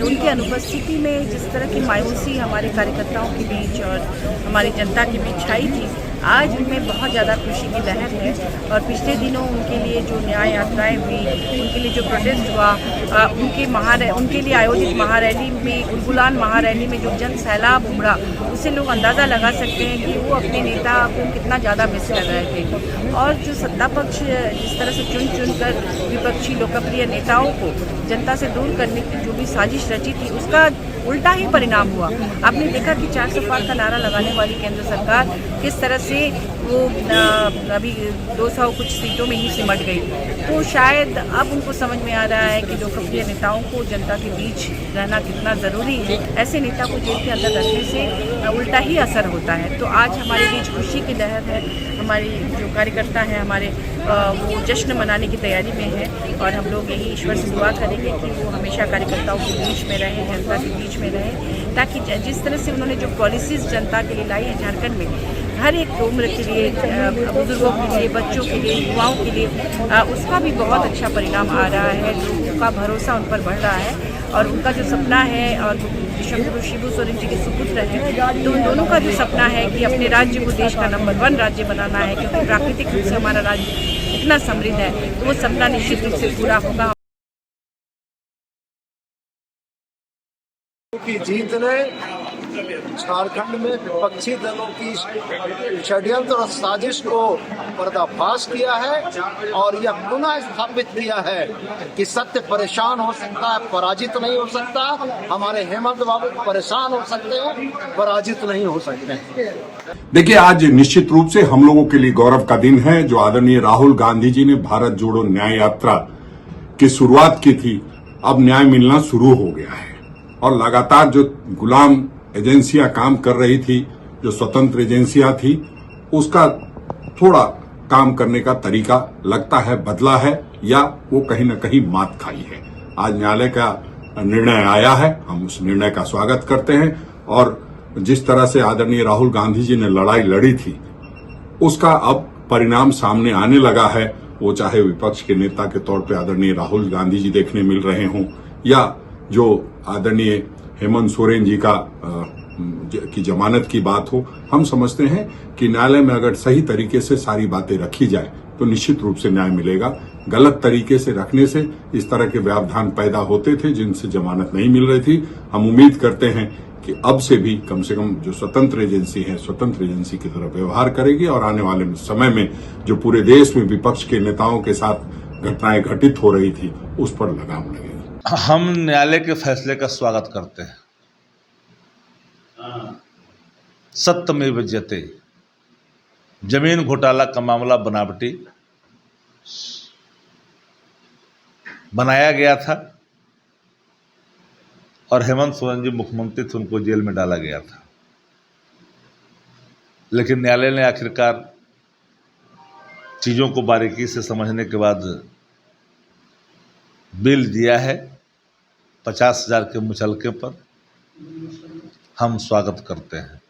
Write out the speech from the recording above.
उनकी अनुपस्थिति में जिस तरह की मायूसी हमारे कार्यकर्ताओं के बीच और हमारी जनता के बीच छाई थी, आज उनमें बहुत ज़्यादा खुशी की लहर है। और पिछले दिनों उनके लिए जो न्याय यात्राएं हुई, उनके लिए जो प्रोटेस्ट हुआ, उनके लिए आयोजित महारैली में, उलगुलान महारैली में जो जन सैलाब उमड़ा, उससे लोग अंदाज़ा लगा सकते हैं कि वो अपने नेता को कितना ज़्यादा मिस कर रहे थे। और जो सत्ता पक्ष जिस तरह से चुन कर विपक्षी लोकप्रिय नेताओं को जनता से दूर करने की जो भी साजिश रची थी, उसका उल्टा ही परिणाम हुआ। आपने देखा कि 400 पार का नारा लगाने वाली केंद्र सरकार किस तरह से वो अभी 200 कुछ सीटों में ही सिमट गई। तो शायद अब उनको समझ में आ रहा है कि लोकप्रिय नेताओं को जनता के बीच रहना कितना ज़रूरी है। ऐसे नेता को जेल के अंदर रखने से उल्टा ही असर होता है। तो आज हमारे बीच खुशी की लहर है। हमारी जो कार्यकर्ता हैं हमारे, वो जश्न मनाने की तैयारी में है। और हम लोग यही ईश्वर से दुआ करेंगे कि वो हमेशा कार्यकर्ताओं के बीच में रहें, जनता के बीच में रहें, ताकि जिस तरह से उन्होंने जो पॉलिसीज़ जनता के लिए लाई है झारखंड में, हर एक उम्र के लिए, बुजुर्गों के लिए, बच्चों के लिए, युवाओं के लिए, उसका भी बहुत अच्छा परिणाम आ रहा है। लोगों का भरोसा उन पर बढ़ रहा है और उनका जो सपना है, और शंकरगुरु शिबू सोरेन जी के सुपुत्र हैं, तो उन दोनों का जो सपना है कि अपने राज्य को देश का नंबर 1 राज्य बनाना है, क्योंकि प्राकृतिक रूप से हमारा राज्य इतना समृद्ध है, तो वो सपना निश्चित रूप से पूरा होगा। की जीत ने झारखंड में विपक्षी दलों की षड्यंत्र और साजिश को पर्दाफाश किया है और यह पुनः स्थापित किया है कि सत्य परेशान हो सकता है, पराजित नहीं हो सकता। हमारे हेमंत बाबू परेशान हो सकते हैं, पराजित नहीं हो सकते। देखिए, आज निश्चित रूप से हम लोगों के लिए गौरव का दिन है। जो आदरणीय राहुल गांधी जी ने भारत जोड़ो न्याय यात्रा की शुरुआत की थी, अब न्याय मिलना शुरू हो गया है। और लगातार जो गुलाम एजेंसियां काम कर रही थी, जो स्वतंत्र एजेंसियां थी, उसका थोड़ा काम करने का तरीका लगता है बदला है, या वो कहीं न कहीं मात खाई है। आज न्यायालय का निर्णय आया है, हम उस निर्णय का स्वागत करते हैं। और जिस तरह से आदरणीय राहुल गांधी जी ने लड़ाई लड़ी थी, उसका अब परिणाम सामने आने लगा है। वो चाहे विपक्ष के नेता के तौर पे आदरणीय राहुल गांधी जी देखने मिल रहे हों, या जो आदरणीय हेमंत सोरेन जी की जमानत की बात हो, हम समझते हैं कि न्यायालय में अगर सही तरीके से सारी बातें रखी जाए तो निश्चित रूप से न्याय मिलेगा। गलत तरीके से रखने से इस तरह के व्यवधान पैदा होते थे जिनसे जमानत नहीं मिल रही थी। हम उम्मीद करते हैं कि अब से कम जो स्वतंत्र एजेंसी है, स्वतंत्र एजेंसी की तरह व्यवहार करेगी और आने वाले समय में जो पूरे देश में विपक्ष के नेताओं के साथ घटनाएं घटित हो रही थी, उस पर लगाम लगेगी। हम न्यायालय के फैसले का स्वागत करते हैं। सत्यमेव जयते। जमीन घोटाला का मामला बनावटी बनाया गया था और हेमंत सोरेन जी मुख्यमंत्री थे, उनको जेल में डाला गया था। लेकिन न्यायालय ने आखिरकार चीज़ों को बारीकी से समझने के बाद बिल दिया है 50,000 के मुचलके पर। हम स्वागत करते हैं।